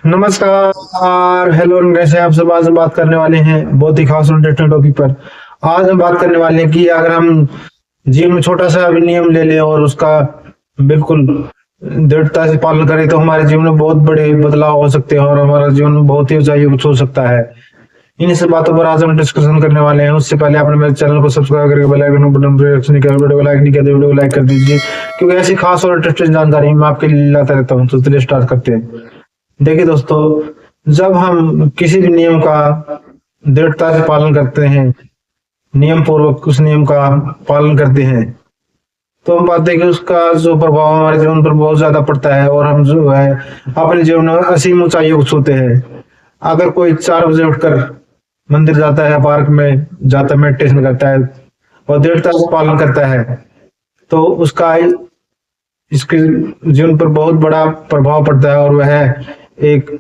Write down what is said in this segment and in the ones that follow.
नमस्कार, हेलो, कैसे हैं आप सब। आज हम बात करने वाले हैं बहुत ही खास और इंटरेस्टिंग टॉपिक पर। आज हम बात करने वाले हैं कि अगर हम जीवन में छोटा सा भी नियम ले लें और उसका बिल्कुल दृढ़ता से पालन करें तो हमारे जीवन में बहुत बड़े बदलाव हो सकते हैं और हमारा जीवन बहुत ही ऊंचाई कुछ हो सकता है। इन्हीं सब बातों पर आज हम डिस्कशन करने वाले हैं। उससे पहले आपने मेरे चैनल को सब्सक्राइब करके बेल आइकन बटन प्रेस नहीं किया, वीडियो को लाइक नहीं किया तो वीडियो को लाइक कर दीजिए, क्योंकि ऐसी खास और इंटरेस्टिंग जानकारी मैं आपके लिए लाता रहता हूँ। तो चलिए स्टार्ट करते हैं। देखिए दोस्तों, जब हम किसी भी नियम का दृढ़ता से पालन करते हैं, नियम पूर्वक उस नियम का पालन करते हैं, तो हम पाते हैं कि उसका जो प्रभाव हमारे जीवन पर बहुत ज्यादा पड़ता है और हम जो है अपने जीवन में असीम ऊंचाइयों को छूते हैं। अगर कोई 4 बजे उठकर मंदिर जाता है, पार्क में जाता है, मेडिटेशन करता है और दृढ़ता से पालन करता है, तो उसका इसके जीवन पर बहुत बड़ा प्रभाव पड़ता है और वह एक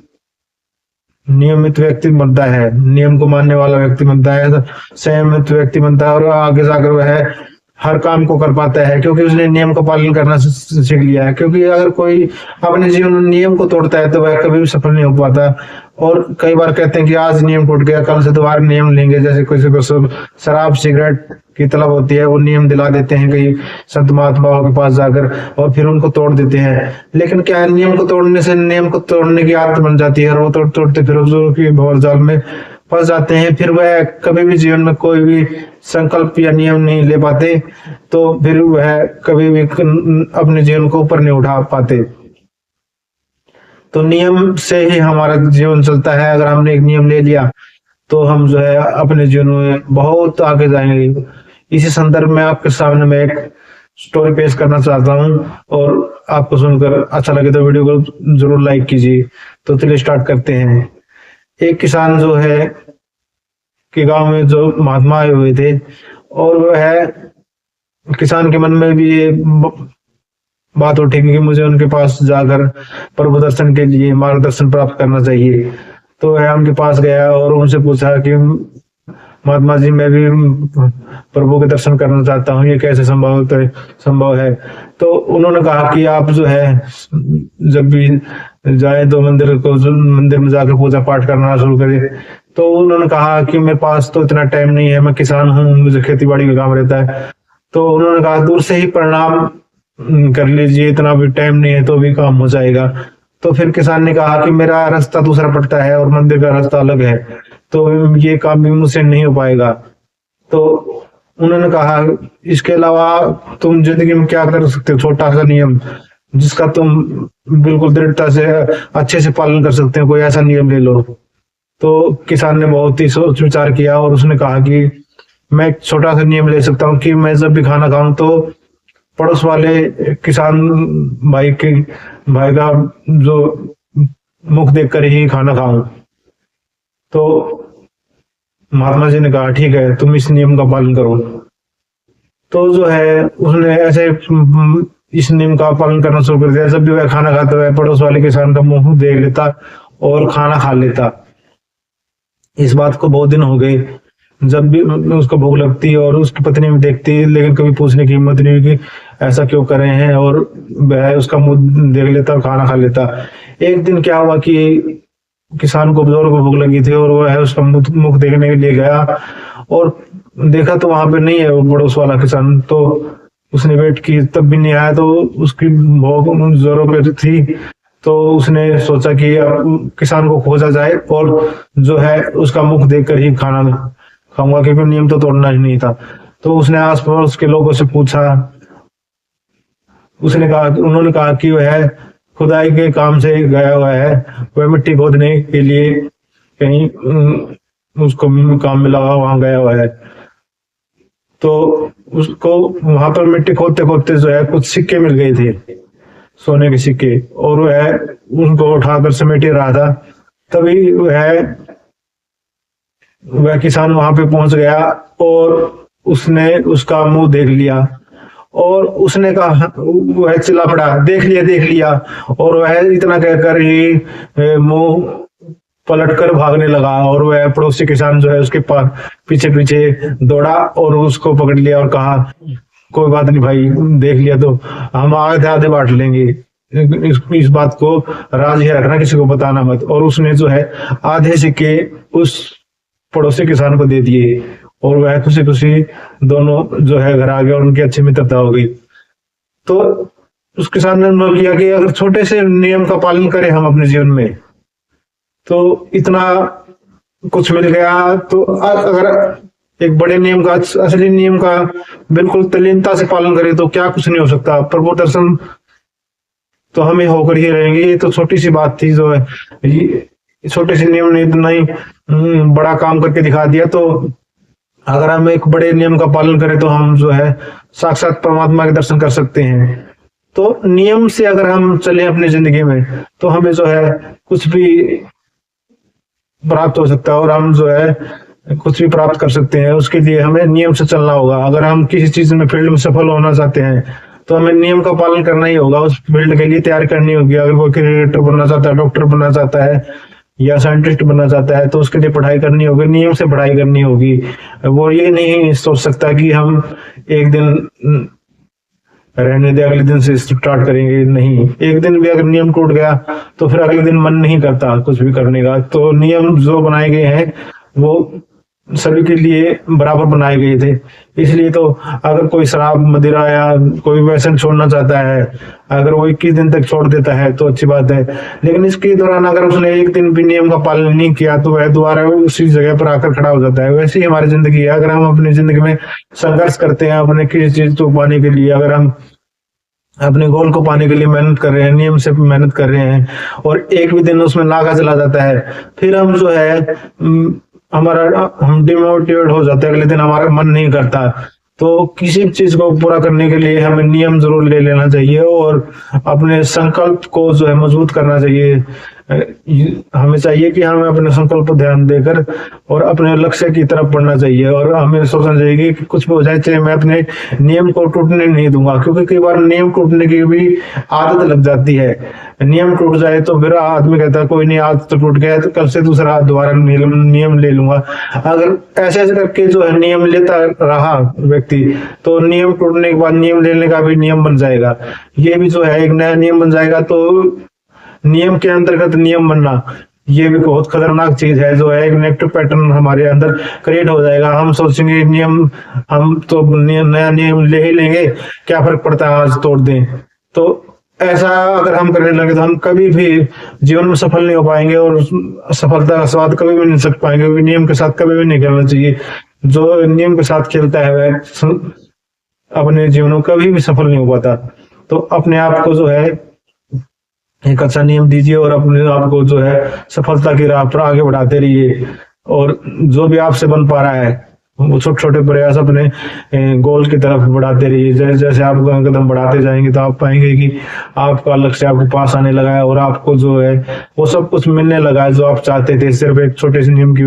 नियमित व्यक्ति बनता है, नियम को मानने वाला व्यक्ति बनता है, संयमित व्यक्ति बनता है और आगे जाकर वह हर काम को कर पाता है, क्योंकि उसने नियम का पालन करना सीख लिया है। क्योंकि अगर कोई अपने जीवन में नियम को तोड़ता है तो वह कभी भी सफल नहीं हो पाता। और कई बार कहते हैं कि आज नियम टूट गया, कल से दोबारा नियम लेंगे। जैसे किसी को शराब सिगरेट की तलब होती है, वो नियम दिला देते हैं कई संत महात्माओं के पास जाकर और फिर उनको तोड़ देते हैं। लेकिन क्या है, नियम को तोड़ने से नियम को तोड़ने की आदत बन जाती है और वो तोड़ते फिर हुजूर की भंवर-जाल में फंस जाते हैं। फिर वह कभी भी जीवन में कोई भी संकल्प या नियम नहीं ले पाते, तो फिर वह कभी भी अपने जीवन को ऊपर नहीं उठा पाते। तो नियम से ही हमारा जीवन चलता है। अगर हमने एक नियम ले लिया तो हम जो है अपने जीवन में बहुत आगे जाएंगे। इसी संदर्भ में आपके सामने मैं एक स्टोरी पेश करना चाहता हूँ और आपको सुनकर अच्छा लगे तो वीडियो को जरूर लाइक कीजिए। तो चलिए स्टार्ट करते हैं। एक किसान जो है कि गांव में जो महात्मा आए हुए थे और वह है किसान के मन में भी ये बात उठी कि मुझे उनके पास जाकर प्रभु दर्शन के लिए मार्गदर्शन प्राप्त करना चाहिए। तो वह उनके पास गया और उनसे पूछा कि महात्मा जी, मैं भी प्रभु के दर्शन करना चाहता हूँ, ये कैसे संभव है। तो उन्होंने कहा कि आप जो है जब भी जाए तो मंदिर में जाकर पूजा पाठ करना शुरू करें। तो उन्होंने कहा कि मेरे पास तो इतना टाइम नहीं है, मैं किसान हूँ, मुझे खेती बाड़ी का काम रहता है। तो उन्होंने कहा दूर से ही प्रणाम कर लीजिए, इतना भी टाइम नहीं है तो भी काम हो जाएगा। तो फिर किसान ने कहा कि मेरा रास्ता दूसरा पड़ता है और मंदिर का रास्ता अलग है, तो ये काम भी मुझसे नहीं हो पाएगा। तो उन्होंने कहा इसके अलावा तुम जिंदगी में क्या कर सकते हो, छोटा सा नियम जिसका तुम बिल्कुल दृढ़ता से अच्छे से पालन कर सकते हो, कोई ऐसा नियम ले लो। तो किसान ने बहुत ही सोच विचार किया और उसने कहा कि मैं एक छोटा सा नियम ले सकता हूँ कि मैं जब भी खाना खाऊं तो पड़ोस वाले किसान भाई का जो मुख देखकर ही खाना खाऊं। तो महात्मा जी ने कहा ठीक है, तुम इस नियम का पालन करो। तो जो है उसने ऐसे इस नियम का पालन करना शुरू कर दिया। जब भी वह खाना खाता वह पड़ोस वाले किसान का मुंह देख लेता और खाना खा लेता। इस बात को बहुत दिन हो गए। जब भी उसको भूख लगती और उसकी पत्नी भी देखती, लेकिन कभी पूछने की हिम्मत नहीं हुई कि ऐसा क्यों कर रहे हैं, और वह उसका मुंह देख लेता और खाना खा लेता। एक दिन क्या हुआ कि किसान को जोर को भूख लगी थी और वह उसका मुख देखने के लिए गया और देखा तो वहां पे नहीं है वो पड़ोस वाला किसान। तो उसने वेट की, तब भी नहीं आया। तो उसकी भूख जोरों पे थी, तो उसने सोचा कि किसान को खोजा जाए और जो है उसका मुख देखकर ही खाना खाऊंगा, क्योंकि नियम तो तोड़ना ही नहीं था। तो उसने आस पड़ोस के लोगों से पूछा। उन्होंने कहा कि वह खुदाई के काम से गया हुआ है, वह मिट्टी खोदने के लिए कहीं उसको काम मिला हुआ वहां गया हुआ है। तो उसको वहां पर मिट्टी खोदते खोदते जो है कुछ सिक्के मिल गए थे, सोने के सिक्के, और वह उनको उठाकर समेट रहा था। तभी वह किसान वहां पे पहुंच गया और उसने उसका मुंह देख लिया और उसने कहा, वह चिल्ला पड़ा, देख लिया। और वह इतना कहकर ही मुंह पलट कर भागने लगा और वह पड़ोसी किसान जो है उसके पीछे पीछे दौड़ा और उसको पकड़ लिया और कहा कोई बात नहीं भाई, देख लिया तो हम आधे आधे बांट लेंगे। इस बात को राज ही रखना, किसी को बताना मत। और उसने जो है आधे सिक्के उस पड़ोसी किसान को दे दिए और वह खुशी खुशी दोनों जो है घर आ गए और उनकी अच्छी मित्रता हो गई। तो उस किसान ने अनुभव किया कि अगर छोटे से नियम का पालन करें हम अपने जीवन में तो इतना कुछ मिल गया। तो अगर एक बड़े नियम का, असली नियम का बिल्कुल तल्लीनता से पालन करें तो क्या कुछ नहीं हो सकता। प्रभु दर्शन तो हमें होकर ही रहेंगे। ये तो छोटी सी बात थी, जो है छोटे से नियम ने इतना ही बड़ा काम करके दिखा दिया। तो अगर हम एक बड़े नियम का पालन करें तो हम जो है साक्षात परमात्मा के दर्शन कर सकते हैं। तो नियम से अगर हम चले अपनी जिंदगी में तो हमें जो है कुछ भी प्राप्त हो सकता है और हम जो है कुछ भी प्राप्त कर सकते हैं। उसके लिए हमें नियम से चलना होगा। अगर हम किसी चीज में फील्ड में सफल होना चाहते हैं तो हमें नियम का पालन करना ही होगा। उस फील्ड के लिए तैयारी करनी होगी। अगर कोई क्रिकेटर बनना चाहता है, डॉक्टर बनना चाहता है या साइंटिस्ट बनना चाहता है तो उसके लिए पढ़ाई करनी होगी, नियम से पढ़ाई करनी होगी। वो ये नहीं सोच सकता कि हम एक दिन रहने दे अगले दिन से स्टार्ट करेंगे। नहीं, एक दिन भी अगर नियम टूट गया तो फिर अगले दिन मन नहीं करता कुछ भी करने का। तो नियम जो बनाए गए हैं वो सभी के लिए बराबर बनाए गए थे। इसलिए तो अगर कोई शराब, मदिरा या कोई व्यसन छोड़ना चाहता है, अगर वो 21 दिन तक छोड़ देता है तो अच्छी बात है। लेकिन इसके दौरान अगर उसने एक दिन भी नियम का पालन नहीं किया तो वह दोबारा उसी जगह पर आकर खड़ा हो जाता है। वैसे ही हमारी जिंदगी है। अगर हम अपनी जिंदगी में संघर्ष करते हैं अपने किसी चीज को पाने के लिए, अगर हम अपने गोल को पाने के लिए मेहनत कर रहे हैं, नियम से मेहनत कर रहे हैं और एक भी दिन उसमें नागा चला जाता है, फिर हम जो है हम डिमोटिवेट हो जाते हैं। अगले दिन हमारा मन नहीं करता। तो किसी चीज को पूरा करने के लिए हमें नियम जरूर ले लेना चाहिए और अपने संकल्प को जो है मजबूत करना चाहिए। हमें चाहिए कि हमें अपने संकल्प पर ध्यान देकर और अपने लक्ष्य की तरफ बढ़ना चाहिए। और हमें सोचना चाहिए कि कुछ भी हो जाए चाहे मैं अपने नियम को टूटने नहीं दूंगा, क्योंकि कई बार नियम टूटने की भी आदत लग जाती है। नियम टूट जाए तो फिर आदमी कहता है कोई नहीं, आदत तो टूट गया तो कल से दूसरा दोबारा नियम ले लूंगा। अगर ऐसे ऐसे करके जो है नियम लेता रहा व्यक्ति तो नियम टूटने के बाद नियम लेने का भी नियम बन जाएगा। ये भी जो है एक नया नियम बन जाएगा। तो नियम के अंतर्गत नियम बनना ये भी बहुत खतरनाक चीज है। जो है एक नेगेटिव पैटर्न हमारे अंदर क्रिएट हो जाएगा। हम सोचेंगे नियम, हम तो नया नियम ले ही लेंगे, क्या फर्क पड़ता है आज तोड़ दें। तो ऐसा अगर हम करने लगे तो हम कभी भी जीवन में सफल नहीं हो पाएंगे और सफलता का स्वाद कभी भी नहीं सक पाएंगे। क्योंकि नियम के साथ कभी भी नहीं खेलना चाहिए। जो नियम के साथ खेलता है वह अपने जीवन में कभी भी सफल नहीं हो पाता। तो अपने आप को जो है एक अच्छा नियम दीजिए और अपने आप को जो है सफलता की राह पर आगे बढ़ाते रहिए। और जो भी आपसे बन पा रहा है वो छोटे छोटे प्रयास अपने गोल की तरफ बढ़ाते रहिए। जैसे जैसे आप कदम बढ़ाते जाएंगे तो आप पाएंगे कि आपका लक्ष्य आपके पास आने लगा है और आपको जो है वो सब कुछ मिलने लगा है जो आप चाहते थे, सिर्फ एक छोटे से नियम की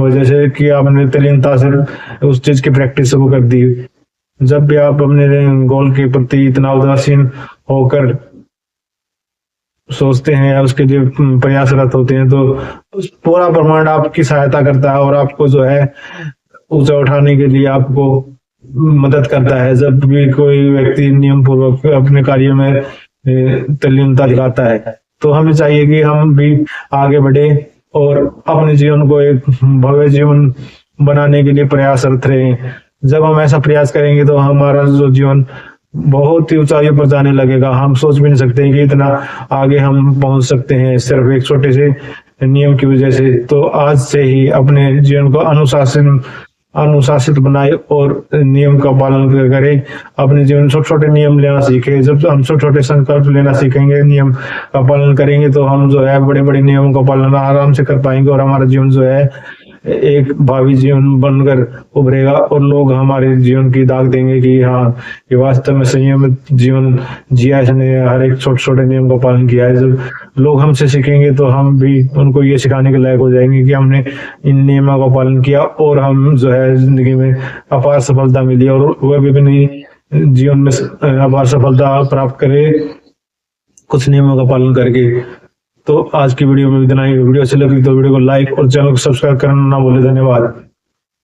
वजह से कि आपने तल्लीनता से उस चीज की प्रैक्टिस शुरू कर दी। जब भी आप अपने गोल के प्रति इतना उदासीन होकर सोचते हैं या उसके लिए प्रयासरत होते हैं तो पूरा ब्रह्मांड आपकी सहायता करता है और आपको जो है ऊंचा उठाने के लिए आपको मदद करता है। जब भी कोई व्यक्ति नियम पूर्वक अपने कार्य में तल्लीनता दिखाता है तो हमें चाहिए कि हम भी आगे बढ़े और अपने जीवन को एक भव्य जीवन बनाने के लिए प्रयासरत रहें। जब हम ऐसा प्रयास करेंगे तो हमारा जो जीवन बहुत ही ऊंचाई पर जाने लगेगा। हम सोच भी नहीं सकते कि इतना आगे हम पहुंच सकते हैं सिर्फ एक छोटे से नियम की वजह से। तो आज से ही अपने जीवन को अनुशासित बनाए और नियम का पालन करें। अपने जीवन में छोटे छोटे नियम लेना सीखें। जब हम छोटे छोटे संकल्प लेना सीखेंगे, नियम का पालन करेंगे तो हम जो है बड़े बड़े नियमों का पालन आराम से कर पाएंगे और हमारा जीवन जो है एक भावी जीवन बनकर उभरेगा और लोग हमारे जीवन की दाग देंगे कि हाँ ये वास्तव में संयमित जीवन जिया, इसने हर एक छोटे छोटे नियम का पालन किया है। जब लोग हमसे सीखेंगे तो हम भी उनको ये सिखाने के लायक हो जाएंगे कि हमने इन नियमों का पालन किया और हम जो है जिंदगी में अपार सफलता मिली और वह भी अपनी जीवन में अपार सफलता प्राप्त करे कुछ नियमों का पालन करके। तो आज की वीडियो में इतना ही। वीडियो अच्छी लगी तो वीडियो को लाइक और चैनल को सब्सक्राइब करना ना भूले। धन्यवाद।